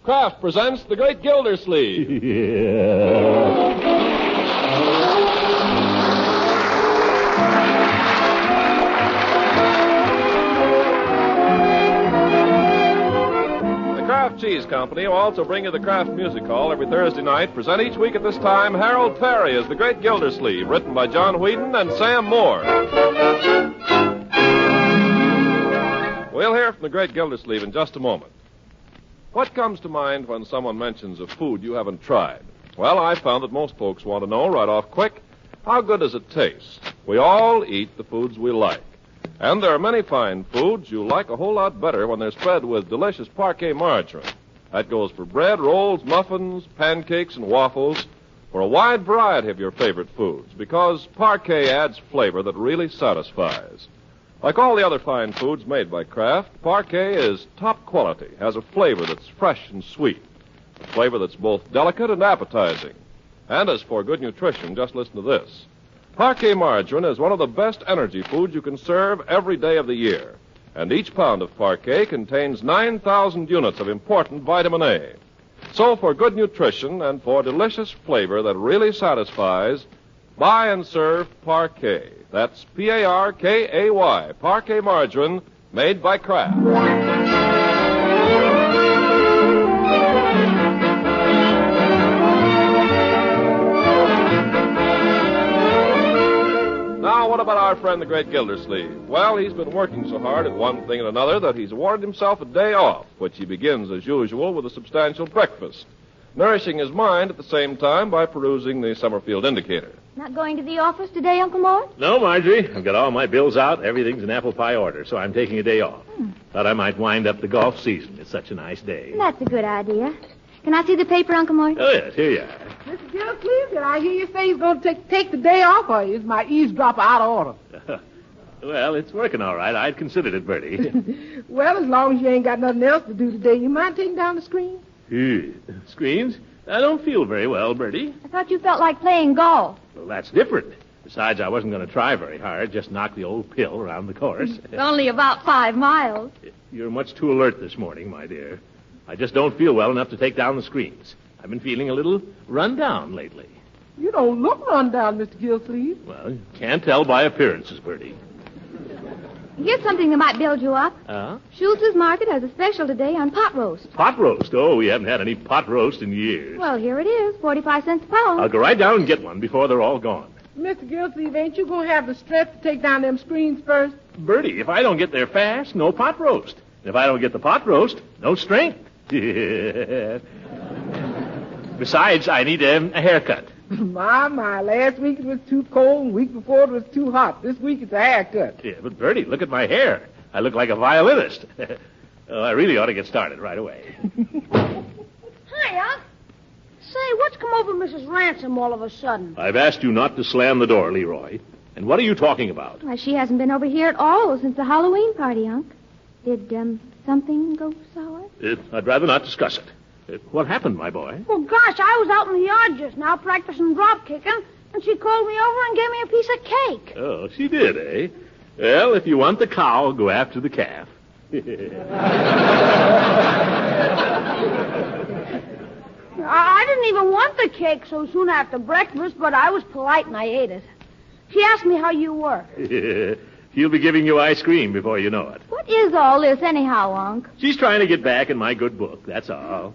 Kraft presents the Great Gildersleeve. The Kraft Cheese Company will also bring you the Kraft Music Hall every Thursday night. Present each week at this time Harold Peary as the Great Gildersleeve, written by John Whedon and Sam Moore. We'll hear from the Great Gildersleeve in just a moment. What comes to mind when someone mentions a food you haven't tried? Well, I found that most folks want to know right off quick, how good does it taste? We all eat the foods we like. And there are many fine foods you like a whole lot better when they're spread with delicious parquet margarine. That goes for bread, rolls, muffins, pancakes, and waffles, for a wide variety of your favorite foods, because parquet adds flavor that really satisfies. Like all the other fine foods made by Kraft, parquet is top quality, has a flavor that's fresh and sweet, a flavor that's both delicate and appetizing. And as for good nutrition, just listen to this. Parquet margarine is one of the best energy foods you can serve every day of the year, and each pound of parquet contains 9,000 units of important vitamin A. So for good nutrition and for delicious flavor that really satisfies, buy and serve Parquet. That's P-A-R-K-A-Y, Parquet margarine, made by Kraft. Now, what about our friend the Great Gildersleeve? Well, he's been working so hard at one thing and another that he's awarded himself a day off, which he begins, as usual, with a substantial breakfast, nourishing his mind at the same time by perusing the Summerfield Indicator. Not going to the office today, Uncle Mort? No, Marjorie. I've got all my bills out. Everything's in apple pie order, so I'm taking a day off. Thought I might wind up the golf season. It's such a nice day. That's a good idea. Can I see the paper, Uncle Mort? Oh, yes. Here you are. Mr. Gildersleeve, did I hear you say he's going to take the day off, or is my eavesdropper out of order? Well, it's working all right. I'd considered it, Bertie. Well, as long as you ain't got nothing else to do today, you mind taking down the screen? Screens? I don't feel very well, Bertie. I thought you felt like playing golf. Well, that's different. Besides, I wasn't going to try very hard, just knock the old pill around the course. It's only about 5 miles. You're much too alert this morning, my dear. I just don't feel well enough to take down the screens. I've been feeling a little run down lately. You don't look run down, Mr. Gildersleeve. Well, you can't tell by appearances, Bertie. Here's something that might build you up. Schultz's Market has a special today on pot roast. Pot roast? Oh, we haven't had any pot roast in years. Well, here it is, 45 cents a pound. I'll go right down and get one before they're all gone. Mr. Gildersleeve, ain't you going to have the strength to take down them screens first? Bertie, if I don't get there fast, no pot roast. And if I don't get the pot roast, no strength. Besides, I need a haircut. My, last week it was too cold, and the week before it was too hot. This week it's a haircut. Yeah, but Bertie, look at my hair. I look like a violinist. I really ought to get started right away. Hiya. Say, what's come over Mrs. Ransom all of a sudden? I've asked you not to slam the door, Leroy. And what are you talking about? Why, she hasn't been over here at all since the Halloween party, Unc. Did, something go sour? I'd rather not discuss it. What happened, my boy? Well, gosh, I was out in the yard just now practicing drop kicking, and she called me over and gave me a piece of cake. Oh, she did, eh? Well, if you want the cow, go after the calf. I didn't even want the cake so soon after breakfast, but I was polite and I ate it. She asked me how you were. She'll be giving you ice cream before you know it. What is all this anyhow, Unc? She's trying to get back in my good book, that's all.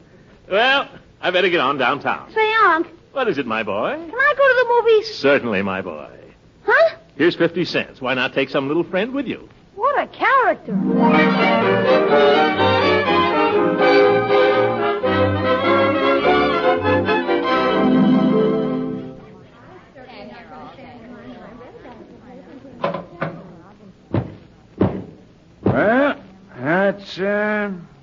Well, I better get on downtown. Say, Unc. What is it, my boy? Can I go to the movies? Certainly, my boy. Huh? Here's 50 cents. Why not take some little friend with you? What a character. Well, that's,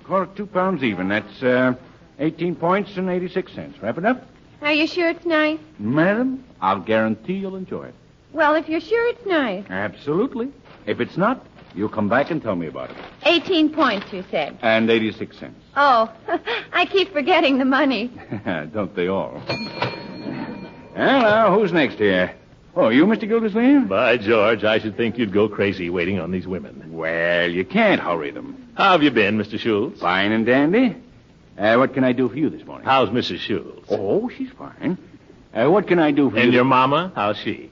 call it 2 pounds even. That's, 18 points and 86 cents. Wrap it up. Are you sure it's nice? Madam, I'll guarantee you'll enjoy it. Well, if you're sure it's nice. Absolutely. If it's not, you'll come back and tell me about it. 18 points, you said. And 86 cents. Oh, I keep forgetting the money. Don't they all? Well, now, who's next here? Oh, you, Mr. Gildersleeve? By George, I should think you'd go crazy waiting on these women. Well, you can't hurry them. How have you been, Mr. Schultz? Fine and dandy. What can I do for you this morning? How's Mrs. Schultz? Oh, she's fine. What can I do for you? And your mama, how's she?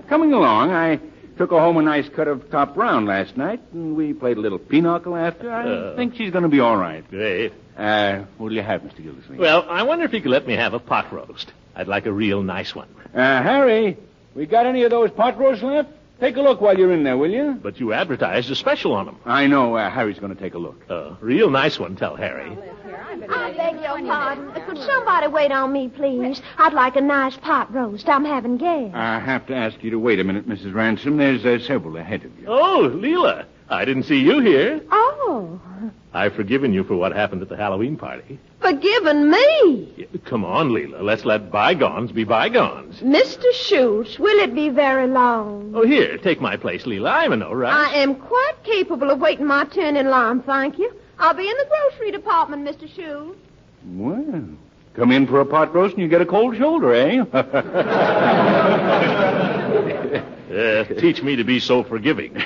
Coming along. I took her home a nice cut of top round last night, and we played a little pinochle after. I think she's going to be all right. Great. What'll you have, Mr. Gildersleeve? Well, I wonder if you could let me have a pot roast. I'd like a real nice one. Harry, we got any of those pot roasts left? Take a look while you're in there, will you? But you advertised a special on them. I know. Harry's going to take a look. Real nice one, tell Harry. I beg your pardon. Could somebody wait on me, please? I'd like a nice pot roast. I'm having gas. I have to ask you to wait a minute, Mrs. Ransom. There's several ahead of you. Oh, Leela. I didn't see you here. Oh. I've forgiven you for what happened at the Halloween party. Forgiven me? Yeah, come on, Leela. Let's let bygones be bygones. Mr. Schultz, will it be very long? Oh, here, take my place, Leela. I'm in no rush. I am quite capable of waiting my turn in line, thank you. I'll be in the grocery department, Mr. Schultz. Well, come in for a pot roast and you get a cold shoulder, eh? Teach me to be so forgiving.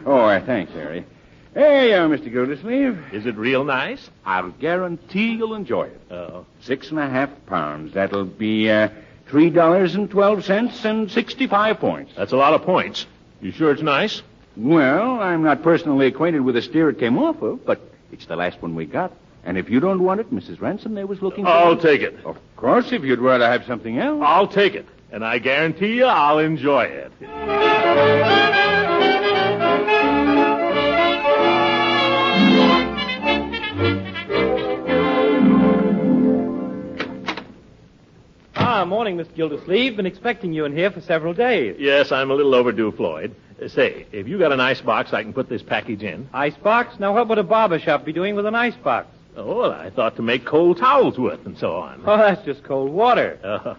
Thanks, Harry. There you are, Mr. Gildersleeve. Is it real nice? I'll guarantee you'll enjoy it. Oh. 6.5 pounds. That'll be $3.12 and 65 points. That's a lot of points. You sure it's nice? Well, I'm not personally acquainted with the steer it came off of, but it's the last one we got. And if you don't want it, Mrs. Ransom there was looking for I'll it. take it. Of course, if you'd rather have something else. I'll take it. And I guarantee you I'll enjoy it. Morning, Mr. Gildersleeve. Been expecting you in here for several days. Yes, I'm a little overdue, Floyd. Say, have you got an ice box I can put this package in? Ice box? Now, what would a barber shop be doing with an ice box? Oh, well, I thought to make cold towels with and so on. Oh, that's just cold water.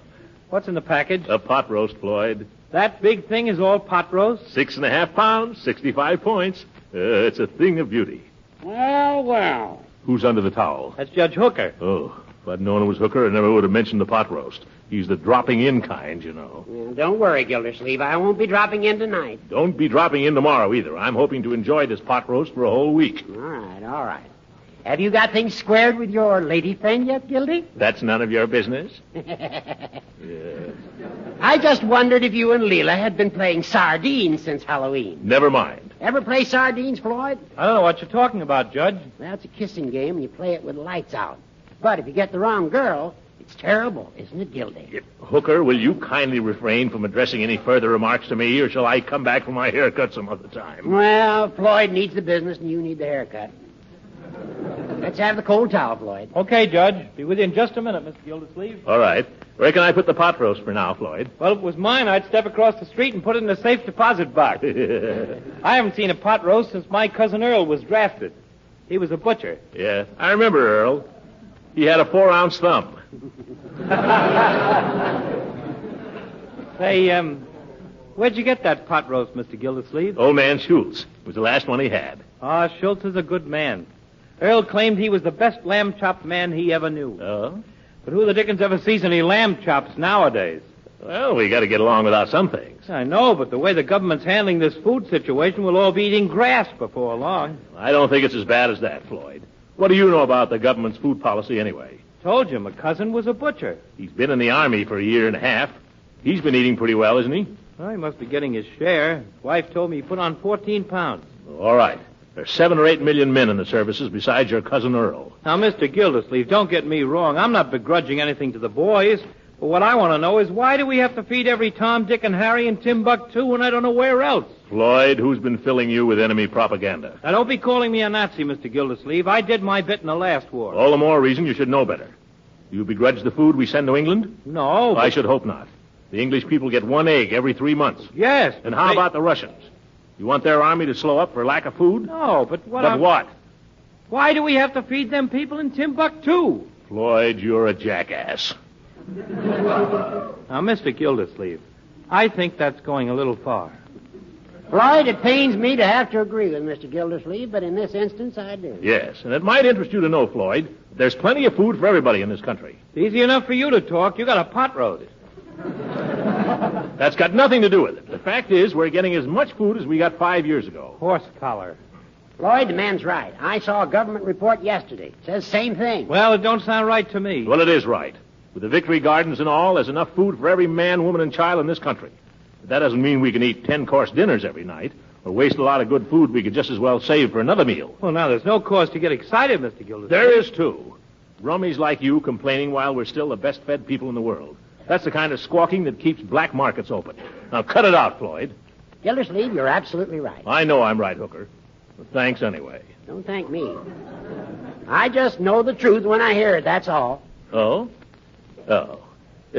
What's in the package? A pot roast, Floyd. That big thing is all pot roast? 6.5 pounds, 65 points. It's a thing of beauty. Well. Who's under the towel? That's Judge Hooker. Oh, if I'd known it was Hooker, I never would have mentioned the pot roast. He's the dropping-in kind, you know. Don't worry, Gildersleeve. I won't be dropping in tonight. Don't be dropping in tomorrow, either. I'm hoping to enjoy this pot roast for a whole week. All right. Have you got things squared with your lady friend yet, Gildy? That's none of your business. Yes. I just wondered if you and Leela had been playing sardines since Halloween. Never mind. Ever play sardines, Floyd? I don't know what you're talking about, Judge. Well, it's a kissing game, and you play it with the lights out. But if you get the wrong girl, it's terrible, isn't it, Gildy? Hooker, will you kindly refrain from addressing any further remarks to me, or shall I come back for my haircut some other time? Well, Floyd needs the business, and you need the haircut. Let's have the cold towel, Floyd. Okay, Judge. Be with you in just a minute, Mr. Gildersleeve. All right. Where can I put the pot roast for now, Floyd? Well, if it was mine, I'd step across the street and put it in a safe deposit box. I haven't seen a pot roast since my cousin Earl was drafted. He was a butcher. Yeah, I remember Earl. He had a 4-ounce thumb. Say, where'd you get that pot roast, Mr. Gildersleeve? Old man Schultz. It was the last one he had. Ah, Schultz is a good man. Earl claimed he was the best lamb chop man he ever knew. Oh? But who the dickens ever sees any lamb chops nowadays? Well, we got to get along without some things. I know, but the way the government's handling this food situation, we'll all be eating grass before long. I don't think it's as bad as that, Floyd. What do you know about the government's food policy anyway? Told you, my cousin was a butcher. He's been in the Army for a year and a half. He's been eating pretty well, isn't he? Well, he must be getting his share. His wife told me he put on 14 pounds. All right. There's 7 or 8 million men in the services besides your cousin Earl. Now, Mr. Gildersleeve, don't get me wrong. I'm not begrudging anything to the boys. But what I want to know is why do we have to feed every Tom, Dick, and Harry in Timbuktu when I don't know where else? Floyd, who's been filling you with enemy propaganda? Now, don't be calling me a Nazi, Mr. Gildersleeve. I did my bit in the last war. All the more reason you should know better. You begrudge the food we send to England? No. I should hope not. The English people get 1 egg every 3 months. Yes. And how about the Russians? You want their army to slow up for lack of food? No, but what... But what? Why do we have to feed them people in Timbuktu? Floyd, you're a jackass. Now, Mr. Gildersleeve, I think that's going a little far. Floyd, it pains me to have to agree with Mr. Gildersleeve, but in this instance, I do. Yes, and it might interest you to know, Floyd, there's plenty of food for everybody in this country. It's easy enough for you to talk. You got a pot roast. That's got nothing to do with it. The fact is, we're getting as much food as we got 5 years ago. Horse collar. Floyd, the man's right. I saw a government report yesterday. It says same thing. Well, it don't sound right to me. Well, it is right. With the Victory Gardens and all, there's enough food for every man, woman, and child in this country. But that doesn't mean we can eat 10-course dinners every night or waste a lot of good food we could just as well save for another meal. Well, now, there's no cause to get excited, Mr. Gildersleeve. There is, too. Rummies like you complaining while we're still the best-fed people in the world. That's the kind of squawking that keeps black markets open. Now, cut it out, Floyd. Gildersleeve, you're absolutely right. I know I'm right, Hooker. But thanks anyway. Don't thank me. I just know the truth when I hear it, that's all. Oh? Oh.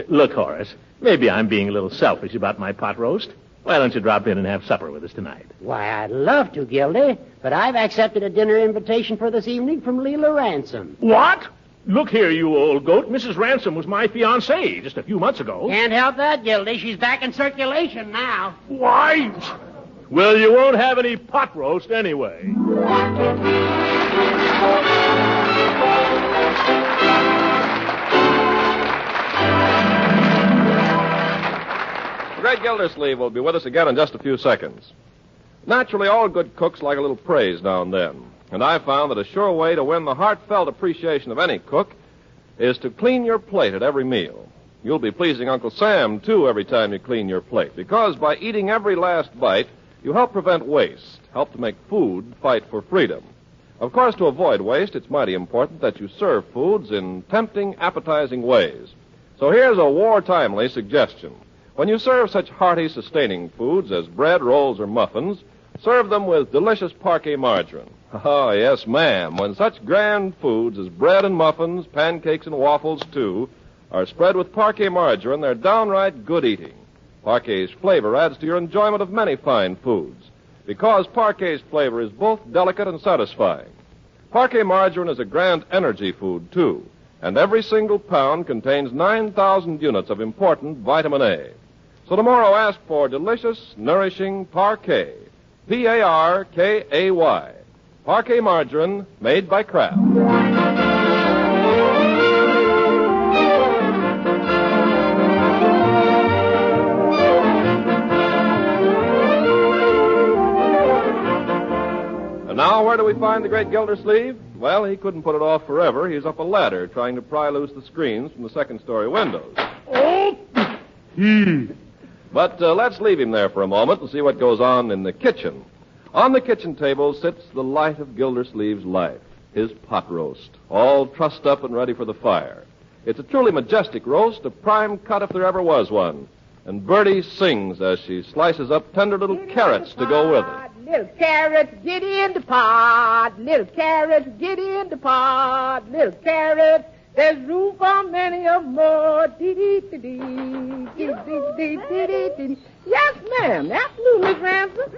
Look, Horace, maybe I'm being a little selfish about my pot roast. Why don't you drop in and have supper with us tonight? Why, I'd love to, Gildy, but I've accepted a dinner invitation for this evening from Leela Ransom. What? Look here, you old goat. Mrs. Ransom was my fiancée just a few months ago. Can't help that, Gildy. She's back in circulation now. Why? Well, you won't have any pot roast anyway. The Great Gildersleeve will be with us again in just a few seconds. Naturally, all good cooks like a little praise now and then. And I found that a sure way to win the heartfelt appreciation of any cook is to clean your plate at every meal. You'll be pleasing Uncle Sam, too, every time you clean your plate, because by eating every last bite, you help prevent waste, help to make food fight for freedom. Of course, to avoid waste, it's mighty important that you serve foods in tempting, appetizing ways. So here's a war-timely suggestion. When you serve such hearty, sustaining foods as bread, rolls, or muffins, serve them with delicious Parquet margarine. Oh, yes, ma'am. When such grand foods as bread and muffins, pancakes and waffles, too, are spread with Parquet margarine, they're downright good eating. Parquet's flavor adds to your enjoyment of many fine foods, because Parquet's flavor is both delicate and satisfying. Parquet margarine is a grand energy food, too, and every single pound contains 9,000 units of important vitamin A. So tomorrow ask for delicious, nourishing Parquet. Parkay. Parquet margarine made by Kraft. And now, where do we find the Great Gildersleeve? Well, he couldn't put it off forever. He's up a ladder trying to pry loose the screens from the second-story windows. But let's leave him there for a moment and see what goes on in the kitchen. On the kitchen table sits the light of Gildersleeve's life, his pot roast, all trussed up and ready for the fire. It's a truly majestic roast, a prime cut if there ever was one. And Bertie sings as she slices up tender little carrots to go with it. Little carrots, get in the pot. Little carrots, get in the pot. Little carrots, there's room for many of more. Yes, ma'am. Absolutely, Miss Ransom.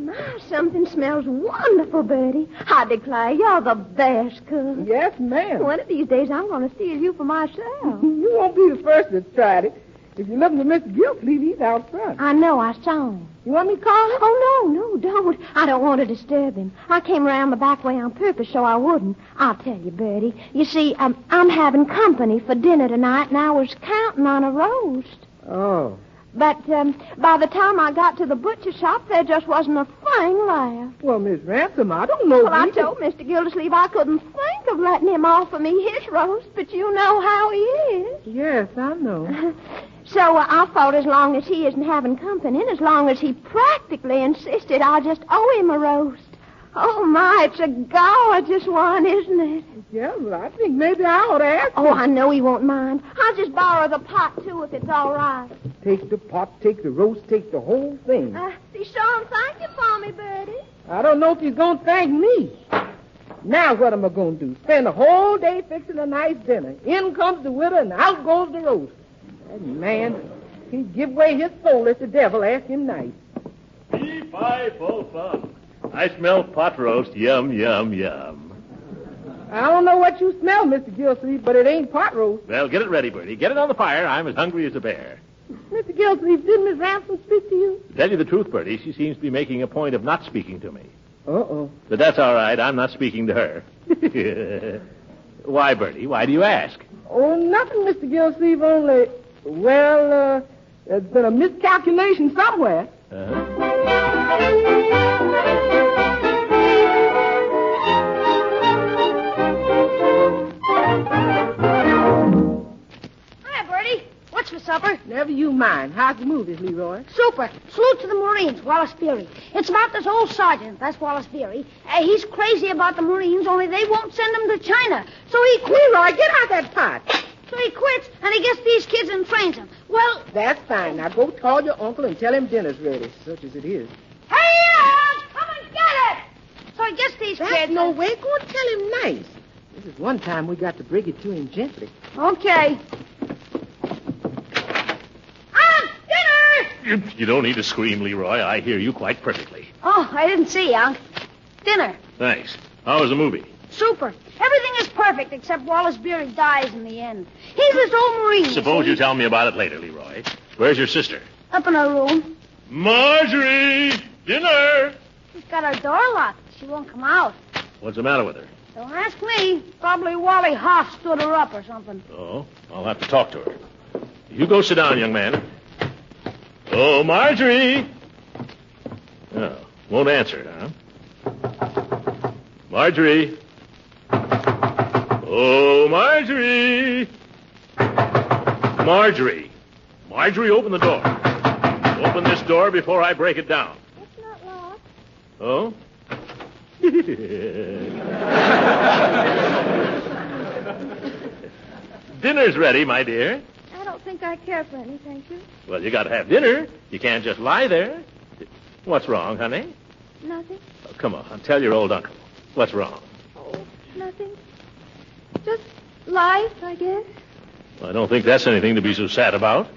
My, something smells wonderful, Bertie. I declare you're the best cook. Yes, ma'am. One of these days I'm going to steal you for myself. You won't be the first that's tried it. If you're looking for Mr. Gildersleeve, he's out front. I know, I saw him. You want me to call him? Oh, no, don't. I don't want to disturb him. I came around the back way on purpose so I wouldn't. I'll tell you, Bertie. You see, I'm having company for dinner tonight, and I was counting on a roast. Oh. But by the time I got to the butcher shop, there just wasn't a thing left. Well, Miss Ransom, I don't know. Well, I told Mr. Gildersleeve I couldn't think of letting him offer me his roast, but you know how he is. Yes, I know. So I thought as long as he isn't having company, and as long as he practically insisted, I just owe him a roast. Oh, my, it's a gorgeous one, isn't it? Yeah, well, I think maybe I ought to ask him. Oh, I know he won't mind. I'll just borrow the pot, too, if it's all right. Take the pot, take the roast, take the whole thing. Be sure and thank you for me, Bertie. I don't know if he's going to thank me. Now what am I going to do? Spend a whole day fixing a nice dinner. In comes the widow, and out goes the roast. That man, he'd give away his soul if the devil asked him nice. Fee-fi-fo-fum. I smell pot roast. Yum, yum, yum. I don't know what you smell, Mr. Gildersleeve, but it ain't pot roast. Well, get it ready, Bertie. Get it on the fire. I'm as hungry as a bear. Mr. Gildersleeve, didn't Miss Ransom speak to you? To tell you the truth, Bertie, she seems to be making a point of not speaking to me. Uh-oh. But that's all right. I'm not speaking to her. Why, Bertie? Why do you ask? Oh, nothing, Mr. Gildersleeve, only, well, there's been a miscalculation somewhere. Uh-huh. supper? Never you mind. How's the movies, Leroy? Super. Salute to the Marines, Wallace Peary. It's about this old sergeant, that's Wallace Peary. He's crazy about the Marines, only they won't send him to China. So he quits. Leroy, get out that pot. So he quits, and he gets these kids and trains them. Well... That's fine. Now go call your uncle and tell him dinner's ready, such as it is. Hey, come and get it! So he gets these That's kids... no way. Go and tell him nice. This is one time we got to break it to him gently. Okay. Dinner! You don't need to scream, Leroy. I hear you quite perfectly. Oh, I didn't see, Unc. Dinner. Thanks. How was the movie? Super. Everything is perfect except Wallace Peary dies in the end. He's this old Marine. Suppose you tell me about it later, Leroy. Where's your sister? Up in her room. Marjorie! Dinner! She's got her door locked. She won't come out. What's the matter with her? Don't ask me. Probably Wally Hoff stood her up or something. Oh, I'll have to talk to her. You go sit down, young man. Oh, Marjorie! Oh, won't answer, huh? Marjorie! Oh, Marjorie! Marjorie! Marjorie, open the door. Open this door before I break it down. It's not locked. Oh? Dinner's ready, my dear. I don't think I care for any, thank you. Well, you got to have dinner. You can't just lie there. What's wrong, honey? Nothing. Oh, come on, tell your old uncle. What's wrong? Oh, nothing. Just life, I guess. I don't think that's anything to be so sad about.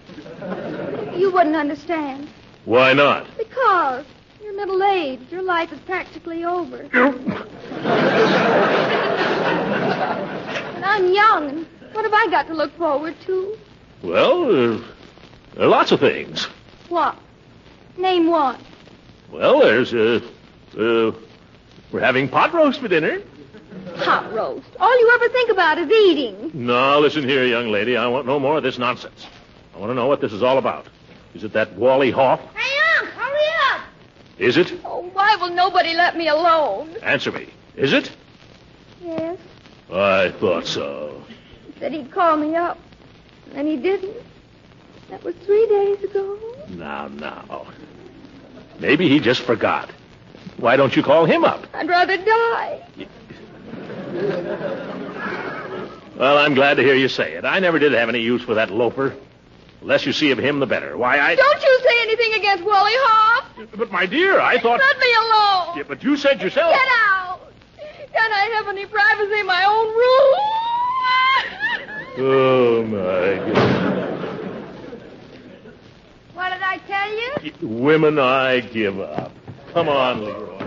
You wouldn't understand. Why not? Because you're middle-aged. Your life is practically over. And I'm young, and what have I got to look forward to? Well, there are lots of things. What? Name one. Well, there's, we're having pot roast for dinner. Pot roast. All you ever think about is eating. Now, listen here, young lady. I want no more of this nonsense. I want to know what this is all about. Is it that Wally Hoff? Hey, Unc, hurry up! Is it? Oh, why will nobody let me alone? Answer me. Is it? Yes. I thought so. He said he'd call me up. And he didn't. That was 3 days ago. Now. Maybe he just forgot. Why don't you call him up? I'd rather die. Well, I'm glad to hear you say it. I never did have any use for that loafer. The less you see of him, the better. Why, Don't you say anything against Wally Hoff. But, my dear, I thought... Let me alone. Yeah, but you said yourself... Get out. Can't I have any privacy in my own room? Oh, my God. What did I tell you? Women, I give up. Come on, Leroy.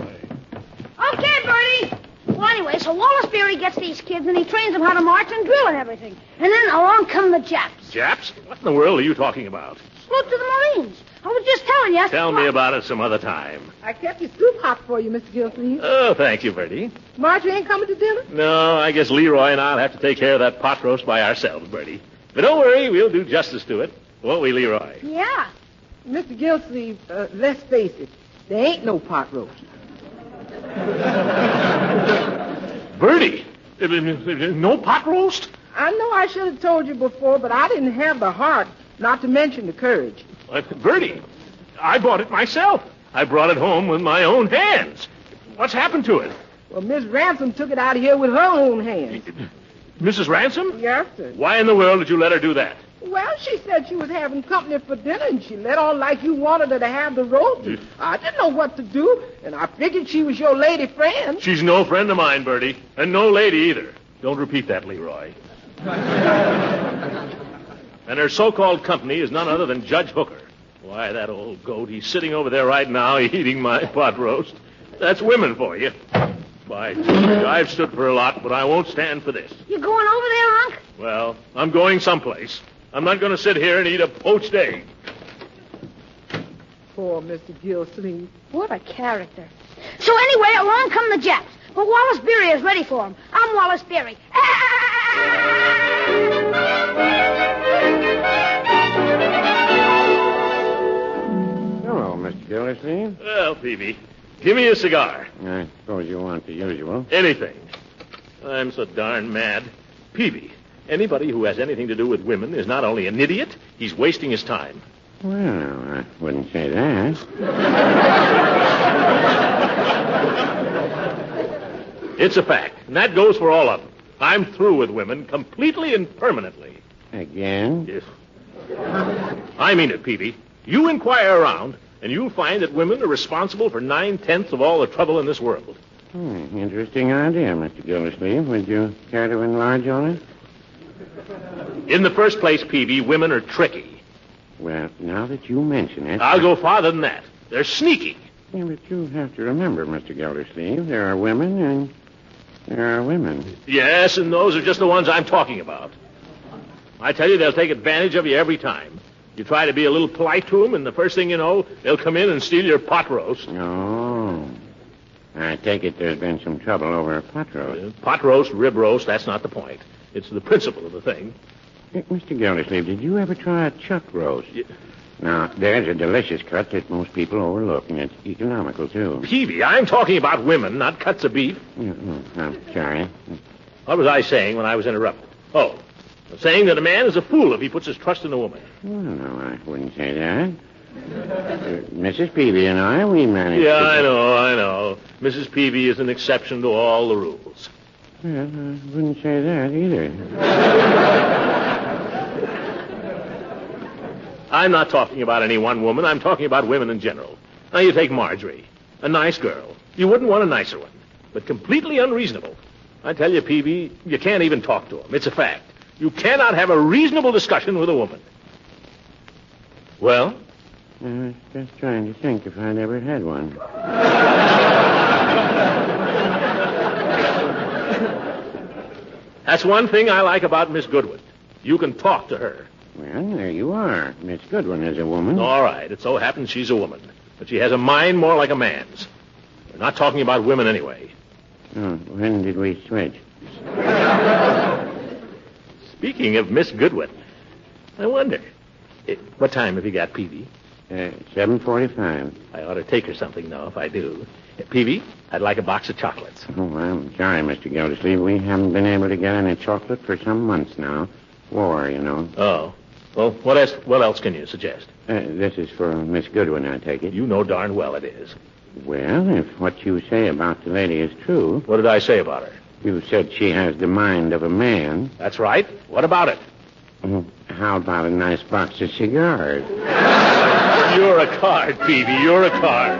Okay, Bertie. Well, anyway, so Wallace Peary gets these kids, and he trains them how to march and drill and everything. And then along come the Japs. Japs? What in the world are you talking about? Salute to the Marines. I was just telling you. Tell me about it some other time. I kept your soup hot for you, Mr. Gildersleeve. Oh, thank you, Bertie. Marjorie ain't coming to dinner? No, I guess Leroy and I'll have to take care of that pot roast by ourselves, Bertie. But don't worry, we'll do justice to it. Won't we, Leroy? Yeah. Mr. Gildersleeve, let's face it, there ain't no pot roast. Bertie, no pot roast? I know I should have told you before, but I didn't have the heart, not to mention the courage. Bertie, I bought it myself. I brought it home with my own hands. What's happened to it? Well, Miss Ransom took it out of here with her own hands. Mrs. Ransom? Yes, sir. Why in the world did you let her do that? Well, she said she was having company for dinner, and she let on like you wanted her to have the roast. I didn't know what to do, and I figured she was your lady friend. She's no friend of mine, Bertie, and no lady either. Don't repeat that, Leroy. And her so-called company is none other than Judge Hooker. Why, that old goat, he's sitting over there right now eating my pot roast. That's women for you. By George, I've stood for a lot, but I won't stand for this. You going over there, Unc? Well, I'm going someplace. I'm not going to sit here and eat a poached egg. Poor Mr. Gildersleeve. What a character. So anyway, along come the Japs. But Wallace Peary is ready for him. I'm Wallace Peary. Hello, Mr. Gildersleeve. Well, Peavy, give me a cigar. I suppose you want the usual. Anything. I'm so darn mad. Peavy, Anybody who has anything to do with women is not only an idiot, he's wasting his time. Well, I wouldn't say that. It's a fact, and that goes for all of them. I'm through with women completely and permanently. Again? Yes. I mean it, Peavy. You inquire around, and you'll find that women are responsible for 9/10 of all the trouble in this world. Interesting idea, Mr. Gildersleeve. Would you care to enlarge on it? In the first place, Peavy, women are tricky. Well, now that you mention it... I'll go farther than that. They're sneaky. Yeah, but you have to remember, Mr. Gildersleeve, there are women and there are women. Yes, and those are just the ones I'm talking about. I tell you, they'll take advantage of you every time. You try to be a little polite to them, and the first thing you know, they'll come in and steal your pot roast. Oh. I take it there's been some trouble over a pot roast. Pot roast, rib roast, that's not the point. It's the principle of the thing. Mr. Gildersleeve, did you ever try a chuck roast? Now, there's a delicious cut that most people overlook, and it's economical, too. Peavy, I'm talking about women, not cuts of beef. I'm sorry. What was I saying when I was interrupted? Oh, I was saying that a man is a fool if he puts his trust in a woman. Well, no, I wouldn't say that. Mrs. Peavy and I, we managed Yeah, to... I know. Mrs. Peavy is an exception to all the rules. Well, I wouldn't say that either. I'm not talking about any one woman. I'm talking about women in general. Now, you take Marjorie, a nice girl. You wouldn't want a nicer one, but completely unreasonable. I tell you, Peavy, you can't even talk to him. It's a fact. You cannot have a reasonable discussion with a woman. Well? I was just trying to think if I'd ever had one. That's one thing I like about Miss Goodwin. You can talk to her. Well, there you are. Miss Goodwin is a woman. All right. It so happens she's a woman. But she has a mind more like a man's. We're not talking about women anyway. Oh, when did we switch? Speaking of Miss Goodwin, I wonder, what time have you got, Peavy? 7:45. I ought to take her something, though, if I do. Peavy, I'd like a box of chocolates. Oh, I'm sorry, Mr. Gildersleeve. We haven't been able to get any chocolate for some months now. War, you know. Oh. Well, what else can you suggest? This is for Miss Goodwin, I take it. You know darn well it is. Well, if what you say about the lady is true... What did I say about her? You said she has the mind of a man. That's right. What about it? How about a nice box of cigars? You're a card, Peavy. You're a card.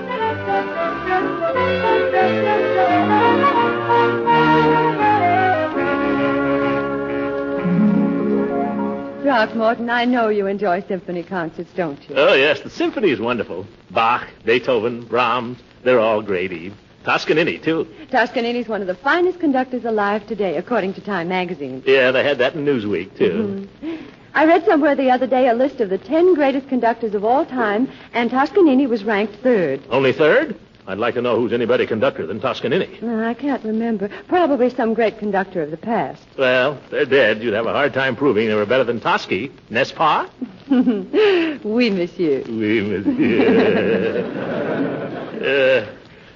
Throckmorton, I know you enjoy symphony concerts, don't you? Oh, yes. The symphony is wonderful. Bach, Beethoven, Brahms, they're all great, Eve. Toscanini, too. Toscanini's one of the finest conductors alive today, according to Time magazine. Yeah, they had that in Newsweek, too. Mm-hmm. I read somewhere the other day a list of the 10 greatest conductors of all time, and Toscanini was ranked third. Only third? I'd like to know who's any better conductor than Toscanini. I can't remember. Probably some great conductor of the past. Well, they're dead. You'd have a hard time proving they were better than Toschi. N'est-ce pas? Oui, monsieur. Oui, monsieur.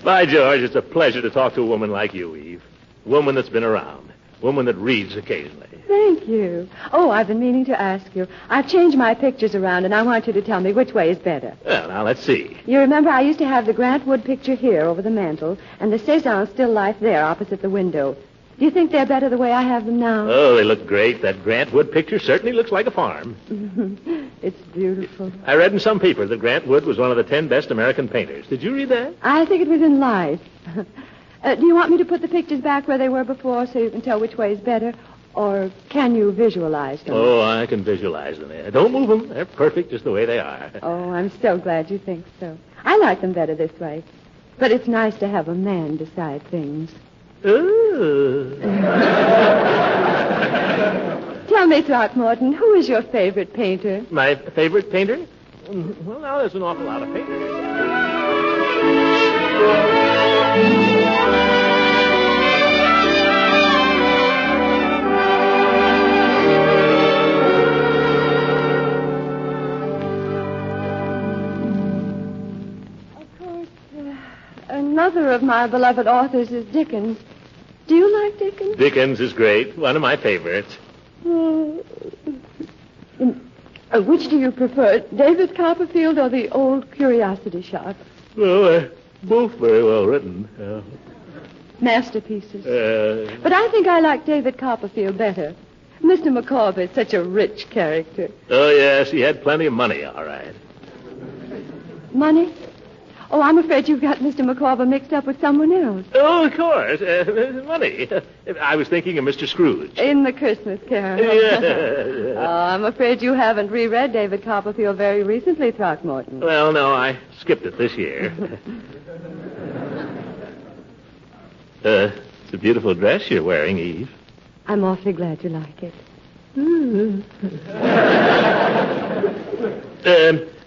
By George, it's a pleasure to talk to a woman like you, Eve. A woman that's been around. A woman that reads occasionally. Thank you. Oh, I've been meaning to ask you. I've changed my pictures around, and I want you to tell me which way is better. Well, now, let's see. You remember I used to have the Grant Wood picture here over the mantel, and the Cezanne still life there opposite the window. Do you think they're better the way I have them now? Oh, they look great. That Grant Wood picture certainly looks like a farm. It's beautiful. I read in some paper that Grant Wood was one of the 10 best American painters. Did you read that? I think it was in Life. Do you want me to put the pictures back where they were before so you can tell which way is better? Or can you visualize them? Oh, I can visualize them. Don't move them. They're perfect just the way they are. Oh, I'm so glad you think so. I like them better this way. But it's nice to have a man decide things. Ooh. Tell me, Throckmorton, who is your favorite painter? My favorite painter? Well, now, there's an awful lot of painters. Another of my beloved authors is Dickens. Do you like Dickens? Dickens is great. One of my favorites. Which do you prefer, David Copperfield or the old Curiosity Shop? Well, both very well written. Masterpieces. But I think I like David Copperfield better. Mr. Micawber is such a rich character. Oh, yes, he had plenty of money, all right. Money? Oh, I'm afraid you've got Mr. Micawber mixed up with someone else. Oh, of course. Money. I was thinking of Mr. Scrooge. In the Christmas Carol. Yeah. Oh, I'm afraid you haven't reread David Copperfield very recently, Throckmorton. Well, no, I skipped it this year. It's a beautiful dress you're wearing, Eve. I'm awfully glad you like it.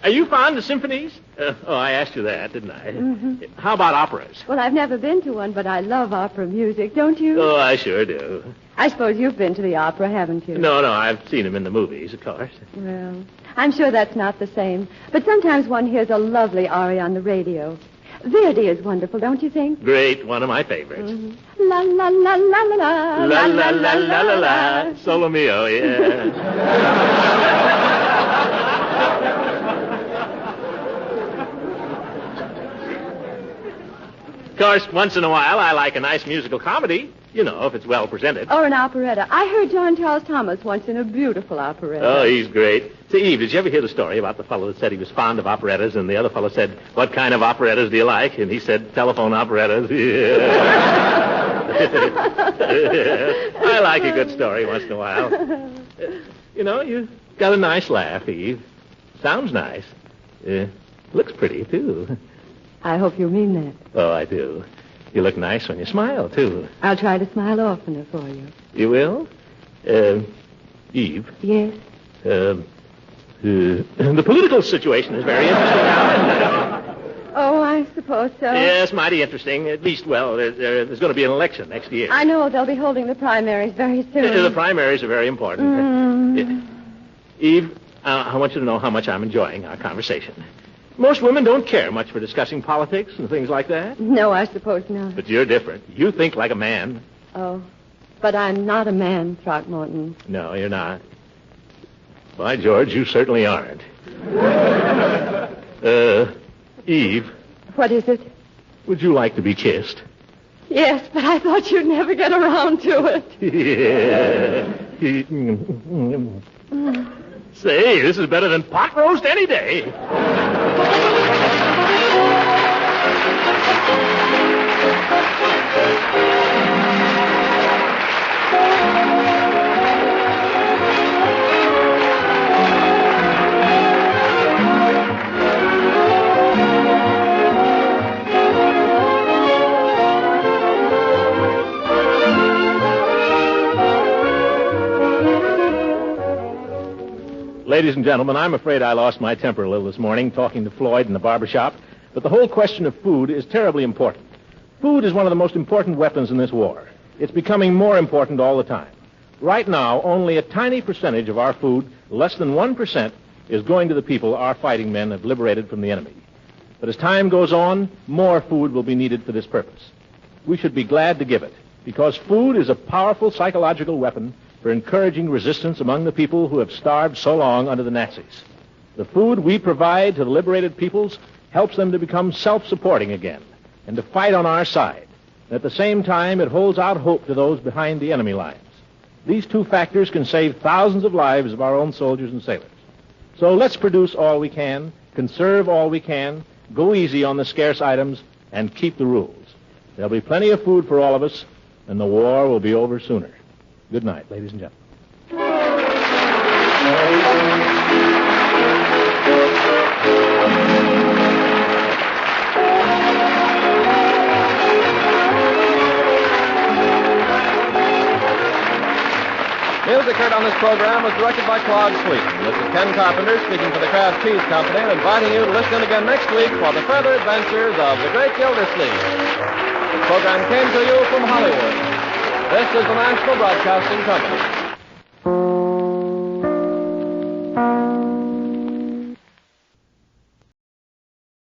Are you fond of symphonies? I asked you that, didn't I? Mm-hmm. How about operas? Well, I've never been to one, but I love opera music, don't you? Oh, I sure do. I suppose you've been to the opera, haven't you? No, I've seen them in the movies, of course. Well, I'm sure that's not the same. But sometimes one hears a lovely aria on the radio. Verdi is wonderful, don't you think? Great, one of my favorites. Mm-hmm. La la la la la la la la la la la la. Solo mio, yeah. Of course, once in a while, I like a nice musical comedy. You know, if it's well presented. Or an operetta. I heard John Charles Thomas once in a beautiful operetta. Oh, he's great. Say, Eve, did you ever hear the story about the fellow that said he was fond of operettas, and the other fellow said, what kind of operettas do you like? And he said, telephone operettas. I like a good story once in a while. You know, you got a nice laugh, Eve. Sounds nice. Looks pretty, too. I hope you mean that. Oh, I do. You look nice when you smile, too. I'll try to smile oftener for you. You will? Eve? Yes? The political situation is very interesting now. Oh, I suppose so. Yes, mighty interesting. At least, well, there's going to be an election next year. I know they'll be holding the primaries very soon. The primaries are very important. Eve, I want you to know how much I'm enjoying our conversation. Most women don't care much for discussing politics and things like that. No, I suppose not. But you're different. You think like a man. Oh, but I'm not a man, Throckmorton. No, you're not. By George, you certainly aren't. Eve. What is it? Would you like to be kissed? Yes, but I thought you'd never get around to it. Yeah. Say, this is better than pot roast any day. Ladies and gentlemen, I'm afraid I lost my temper a little this morning talking to Floyd in the barber shop, but the whole question of food is terribly important. Food is one of the most important weapons in this war. It's becoming more important all the time. Right now, only a tiny percentage of our food, less than 1%, is going to the people our fighting men have liberated from the enemy. But as time goes on, more food will be needed for this purpose. We should be glad to give it, because food is a powerful psychological weapon for encouraging resistance among the people who have starved so long under the Nazis. The food we provide to the liberated peoples helps them to become self-supporting again and to fight on our side. And at the same time, it holds out hope to those behind the enemy lines. These two factors can save thousands of lives of our own soldiers and sailors. So let's produce all we can, conserve all we can, go easy on the scarce items, and keep the rules. There'll be plenty of food for all of us, and the war will be over sooner. Good night, ladies and gentlemen. Music heard on this program was directed by Claude Sweet. This is Ken Carpenter speaking for the Kraft Cheese Company and inviting you to listen again next week for the further adventures of the Great Gildersleeve. This program came to you from Hollywood. This is the National Broadcasting Company.